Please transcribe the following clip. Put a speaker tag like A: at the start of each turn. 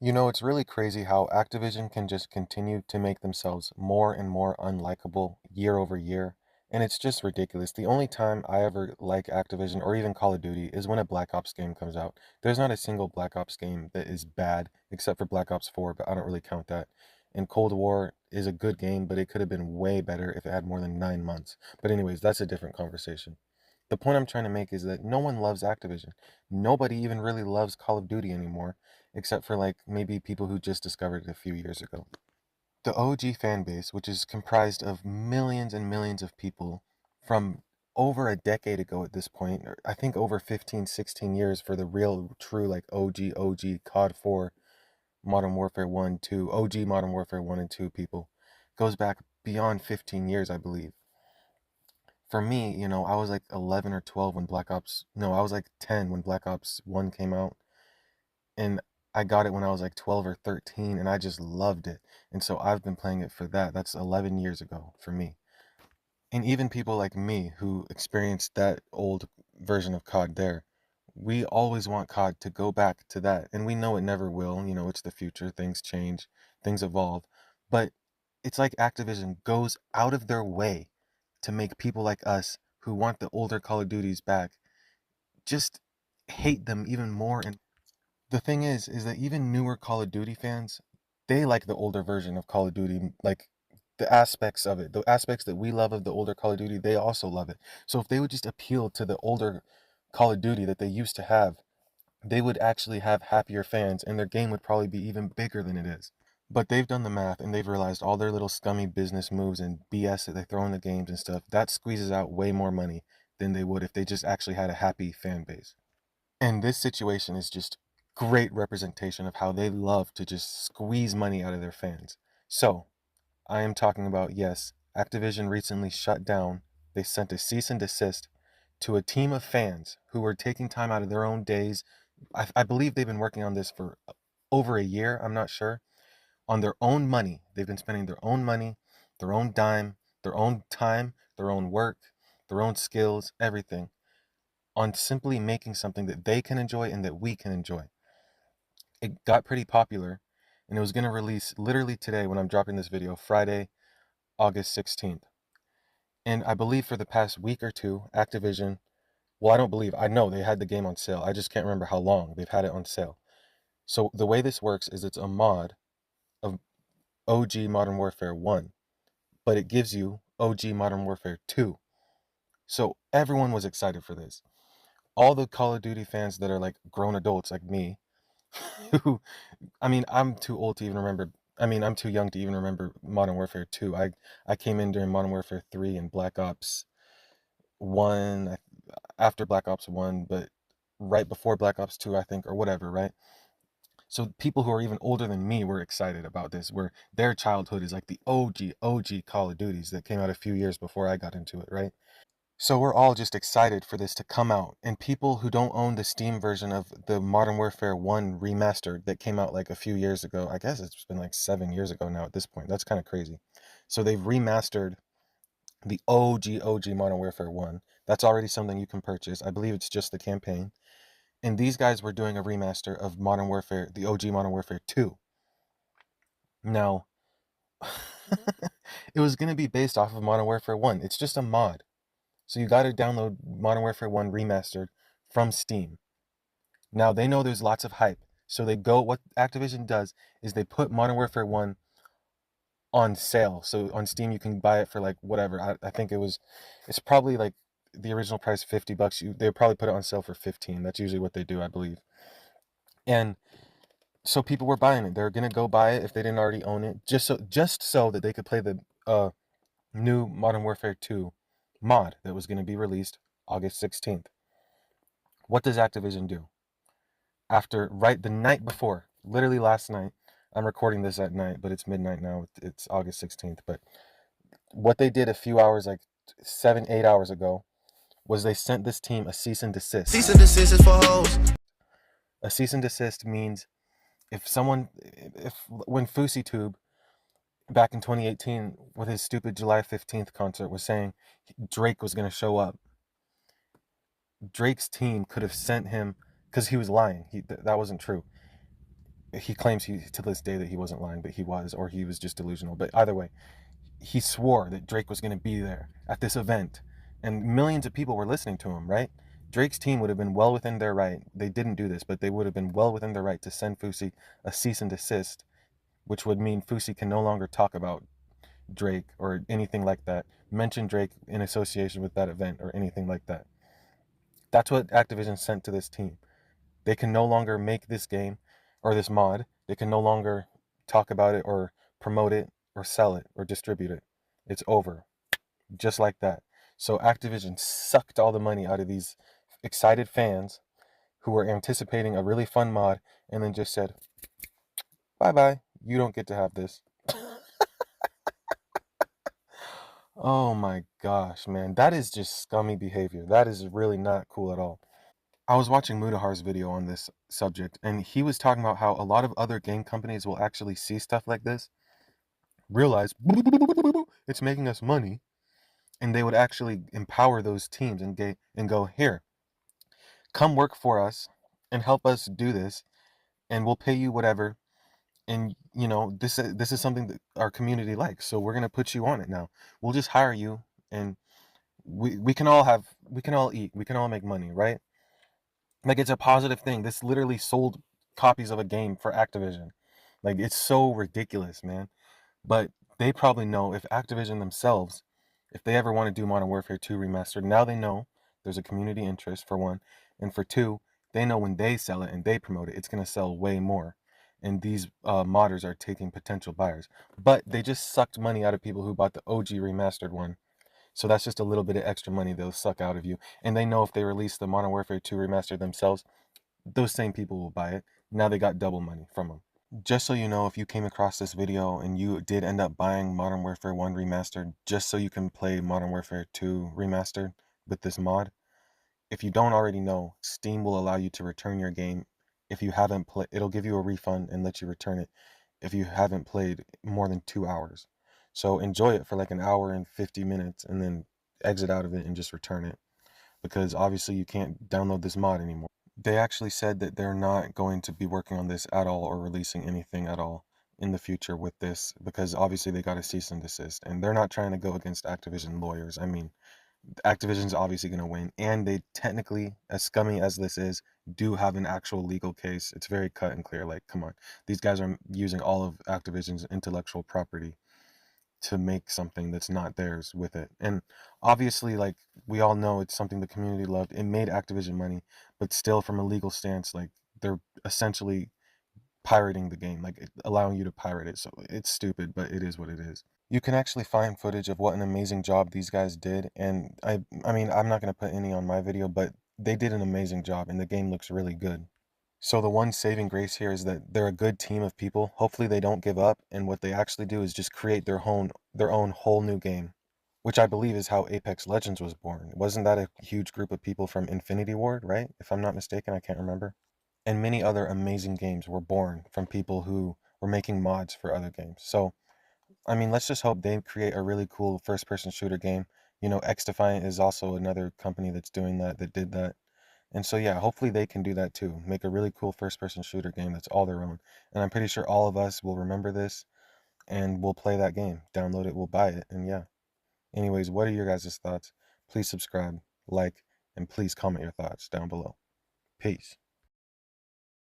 A: It's really crazy how Activision can just continue to make themselves more and more unlikable year over year. And it's just ridiculous. The only time I ever like Activision or even Call of Duty is when a Black Ops game comes out. There's not a single Black Ops game that is bad except for Black Ops 4, but I don't really count that. And Cold War is a good game, but it could have been way better if it had more than 9 months. But, anyways, that's a different conversation. The point I'm trying to make is that no one loves Activision. Nobody even really loves Call of Duty anymore except for like maybe people who just discovered it a few years ago. The OG fan base, which is comprised of millions and millions of people from over a decade ago at this point, or I think over 15, 16 years for the real, true, like OG, COD 4, Modern Warfare 1, 2, OG Modern Warfare 1 and 2 people, goes back beyond 15 years, I believe. For me, I was like 11 or 12 when I was like 10 when Black Ops 1 came out, and I got it when I was like 12 or 13 and I just loved it. And so I've been playing it for that. That's 11 years ago for me. And even people like me who experienced that old version of COD there, we always want COD to go back to that. And we know it never will. It's the future. Things change, things evolve. But it's like Activision goes out of their way to make people like us who want the older Call of Duties back just hate them even more. And the thing is that even newer Call of Duty fans, they like the older version of Call of Duty, like the aspects of it, the aspects that we love of the older Call of Duty, they also love it. So if they would just appeal to the older Call of Duty that they used to have, they would actually have happier fans and their game would probably be even bigger than it is. But they've done the math and they've realized all their little scummy business moves and BS that they throw in the games and stuff, that squeezes out way more money than they would if they just actually had a happy fan base. And this situation is just great representation of how they love to just squeeze money out of their fans. So, I am talking about, yes, Activision recently shut down. They sent a cease and desist to a team of fans who were taking time out of their own days. I believe they've been working on this for over a year, I'm not sure, on their own money. They've been spending their own money, their own dime, their own time, their own work, their own skills, everything on simply making something that they can enjoy and that we can enjoy. It got pretty popular and it was going to release literally today when I'm dropping this video, Friday, August 16th. And I believe for the past week or two, Activision, well, I don't believe, I know they had the game on sale. I just can't remember how long they've had it on sale. So the way this works is it's a mod of OG Modern Warfare 1, but it gives you OG Modern Warfare 2. So everyone was excited for this. All the Call of Duty fans that are like grown adults like me, who I mean, I'm too old to even remember. I'm too young to even remember Modern Warfare 2. I came in during Modern Warfare 3 and Black Ops 1, after Black Ops 1, but right before Black Ops 2, I think, or whatever, right? So people who are even older than me were excited about this, where their childhood is like the OG Call of Duties that came out a few years before I got into it, right? So we're all just excited for this to come out. And people who don't own the Steam version of the Modern Warfare 1 remastered that came out like a few years ago, I guess it's been like 7 years ago now at this point. That's kind of crazy. So they've remastered the OG Modern Warfare 1. That's already something you can purchase. I believe it's just the campaign. And these guys were doing a remaster of Modern Warfare, the OG Modern Warfare 2. Now, it was going to be based off of Modern Warfare 1. It's just a mod. So you got to download Modern Warfare 1 Remastered from Steam. Now they know there's lots of hype. So what Activision does is they put Modern Warfare 1 on sale. So on Steam you can buy it for like whatever. I think it's probably like the original price $50. They probably put it on sale for 15. That's usually what they do, I believe. And so people were buying it. They're gonna go buy it if they didn't already own it, just so that they could play the new Modern Warfare 2 mod that was gonna be released August 16th. What does Activision do? After right the night before, literally last night, I'm recording this at night, but it's midnight now. It's August 16th. But what they did a few hours, like 7, 8 hours ago, was they sent this team a cease and desist.
B: Cease and desist is for hoes.
A: A cease and desist means if when FouseyTube back in 2018 with his stupid July 15th concert was saying Drake was going to show up, Drake's team could have sent him, because he was lying. That wasn't true. He claims he to this day that he wasn't lying, but he was, or he was just delusional. But either way, he swore that Drake was going to be there at this event, and millions of people were listening to him, right? Drake's team would have been well within their right. They didn't do this, but they would have been well within their right to send Fousey a cease and desist, which would mean Fousey can no longer talk about Drake or anything like that, mention Drake in association with that event or anything like that. That's what Activision sent to this team. They can no longer make this game or this mod. They can no longer talk about it or promote it or sell it or distribute it. It's over. Just like that. So Activision sucked all the money out of these excited fans who were anticipating a really fun mod and then just said, bye bye, you don't get to have this. Oh my gosh, man. That is just scummy behavior. That is really not cool at all. I was watching Mudahar's video on this subject, and he was talking about how a lot of other game companies will actually see stuff like this, realize it's making us money, and they would actually empower those teams and go, here, come work for us and help us do this, and we'll pay you whatever. And this is something that our community likes, so we're gonna put you on it now. We'll just hire you, and we can all eat, we can all make money, right? Like, it's a positive thing. This literally sold copies of a game for Activision. Like, it's so ridiculous, man. But they probably know, if Activision themselves, if they ever want to do Modern Warfare 2 remastered, now they know there's a community interest, for one, and for two, they know when they sell it and they promote it, it's going to sell way more. And these modders are taking potential buyers. But they just sucked money out of people who bought the OG remastered one. So that's just a little bit of extra money they'll suck out of you. And they know if they release the Modern Warfare 2 remastered themselves, those same people will buy it. Now they got double money from them. Just so you know, if you came across this video and you did end up buying Modern Warfare 1 Remastered just so you can play Modern Warfare 2 Remastered with this mod, if you don't already know, Steam will allow you to return your game if you haven't played. It'll give you a refund and let you return it if you haven't played more than 2 hours. So enjoy it for like an hour and 50 minutes and then exit out of it and just return it, because obviously you can't download this mod anymore. They actually said that they're not going to be working on this at all or releasing anything at all in the future with this, because obviously they got a cease and desist and they're not trying to go against Activision lawyers. I mean, Activision's obviously going to win, and they technically, as scummy as this is, do have an actual legal case. It's very cut and clear. Like, come on, these guys are using all of Activision's intellectual property to make something that's not theirs with it. And obviously, like, we all know, it's something the community loved. It made Activision money, but still, from a legal stance, like, they're essentially pirating the game, like allowing you to pirate it. So it's stupid, but it is what it is. You can actually find footage of what an amazing job these guys did, and I mean, I'm not going to put any on my video, but they did an amazing job and the game looks really good. So the one saving grace here is that they're a good team of people. Hopefully they don't give up, and what they actually do is just create their own whole new game, which I believe is how Apex Legends was born. Wasn't that a huge group of people from Infinity Ward, right? If I'm not mistaken, I can't remember. And many other amazing games were born from people who were making mods for other games. So, I mean, let's just hope they create a really cool first-person shooter game. X Defiant is also another company that's doing that, that did that. And so, yeah, hopefully they can do that too. Make a really cool first-person shooter game that's all their own. And I'm pretty sure all of us will remember this and we'll play that game. Download it, we'll buy it, and yeah. Anyways, what are your guys' thoughts? Please subscribe, like, and please comment your thoughts down below. Peace.